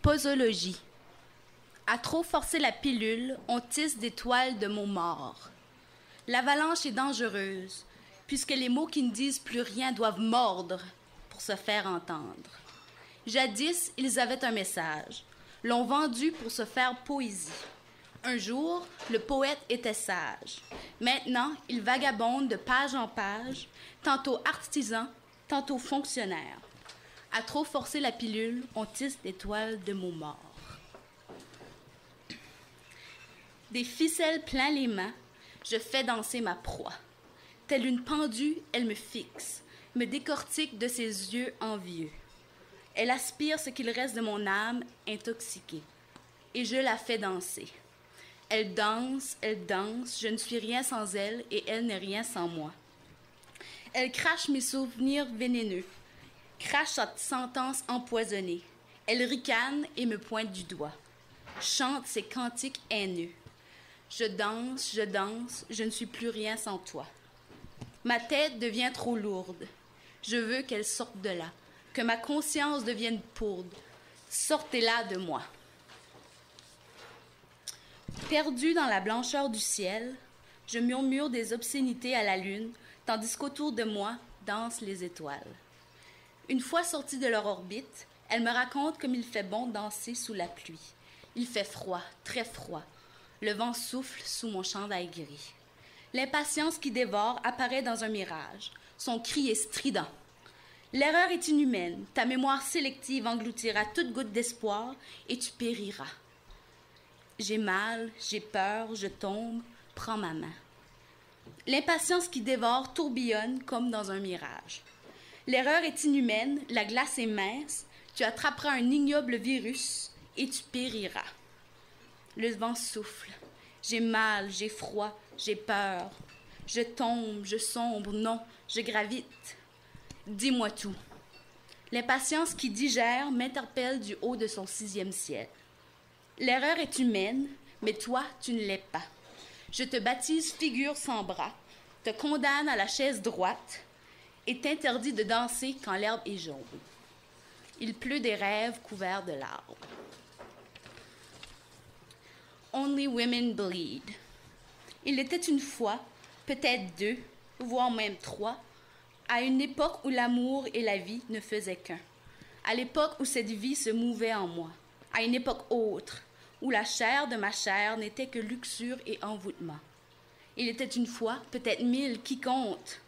Posologie. À trop forcer la pilule, on tisse des toiles de mots morts. L'avalanche est dangereuse, puisque les mots qui ne disent plus rien doivent mordre pour se faire entendre. Jadis, ils avaient un message, l'ont vendu pour se faire poésie. Un jour, le poète était sage. Maintenant, il vagabonde de page en page, tantôt artisan, tantôt fonctionnaire. À trop forcer la pilule, on tisse des toiles de mots morts. Des ficelles plein les mains, je fais danser ma proie. Telle une pendue, elle me fixe, me décortique de ses yeux envieux. Elle aspire ce qu'il reste de mon âme intoxiquée, et je la fais danser. Elle danse, je ne suis rien sans elle, et elle n'est rien sans moi. Elle crache mes souvenirs vénéneux, crache sa sentence empoisonnée. Elle ricane et me pointe du doigt, chante ses cantiques haineux. Je danse, je ne suis plus rien sans toi. Ma tête devient trop lourde. Je veux qu'elle sorte de là, que ma conscience devienne pourde. Sortez-la de moi. Perdu dans la blancheur du ciel, je murmure des obscénités à la lune, tandis qu'autour de moi dansent les étoiles. Une fois sorties de leur orbite, elles me racontent comme il fait bon danser sous la pluie. Il fait froid, très froid. Le vent souffle sous mon chandail gris. L'impatience qui dévore apparaît dans un mirage. Son cri est strident. L'erreur est inhumaine. Ta mémoire sélective engloutira toute goutte d'espoir et tu périras. J'ai mal, j'ai peur, je tombe, prends ma main. L'impatience qui dévore tourbillonne comme dans un mirage. L'erreur est inhumaine, la glace est mince, tu attraperas un ignoble virus et tu périras. Le vent souffle. J'ai mal, j'ai froid, j'ai peur. Je tombe, je sombre, non, je gravite. Dis-moi tout. L'impatience qui digère m'interpelle du haut de son 6e ciel. L'erreur est humaine, mais toi, tu ne l'es pas. Je te baptise figure sans bras, te condamne à la chaise droite et t'interdis de danser quand l'herbe est jaune. Il pleut des rêves couverts de larmes. Only women bleed. Il était une fois, peut-être 2, voire même 3, à une époque où l'amour et la vie ne faisaient qu'un. À l'époque où cette vie se mouvait en moi. À une époque autre, où la chair de ma chair n'était que luxure et envoûtement. Il était une fois, peut-être 1000, qui compte.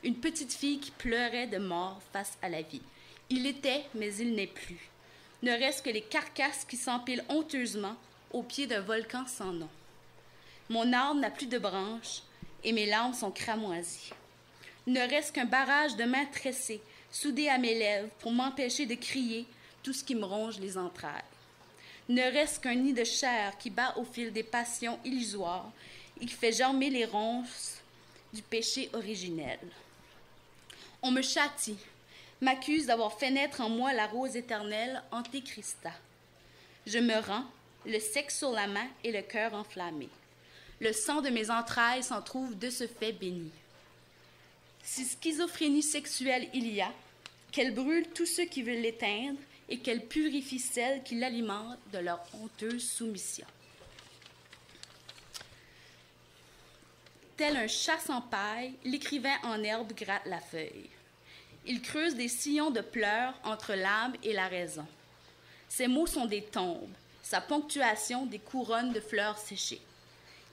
Une petite fille qui pleurait de mort face à la vie. Il était, mais il n'est plus. Ne reste que les carcasses qui s'empilent honteusement au pied d'un volcan sans nom. Mon arbre n'a plus de branches et mes larmes sont cramoisies. Ne reste qu'un barrage de mains tressées, soudées à mes lèvres pour m'empêcher de crier tout ce qui me ronge les entrailles. Ne reste qu'un nid de chair qui bat au fil des passions illusoires et qui fait germer les ronces du péché originel. On me châtie, m'accuse d'avoir fait naître en moi la rose éternelle Antéchrista. Je me rends, le sexe sur la main et le cœur enflammé. Le sang de mes entrailles s'en trouve de ce fait béni. Si schizophrénie sexuelle il y a, qu'elle brûle tous ceux qui veulent l'éteindre et qu'elle purifie celles qui l'alimentent de leur honteuse soumission. Tel un chat sans paille, l'écrivain en herbe gratte la feuille. Il creuse des sillons de pleurs entre l'âme et la raison. Ses mots sont des tombes, sa ponctuation des couronnes de fleurs séchées.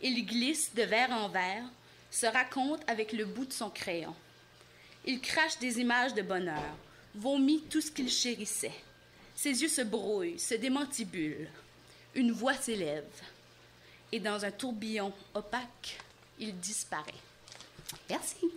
Il glisse de verre en verre, se raconte avec le bout de son crayon. Il crache des images de bonheur, vomit tout ce qu'il chérissait. Ses yeux se brouillent, se démantibulent. Une voix s'élève. Et dans un tourbillon opaque, il disparaît. Merci.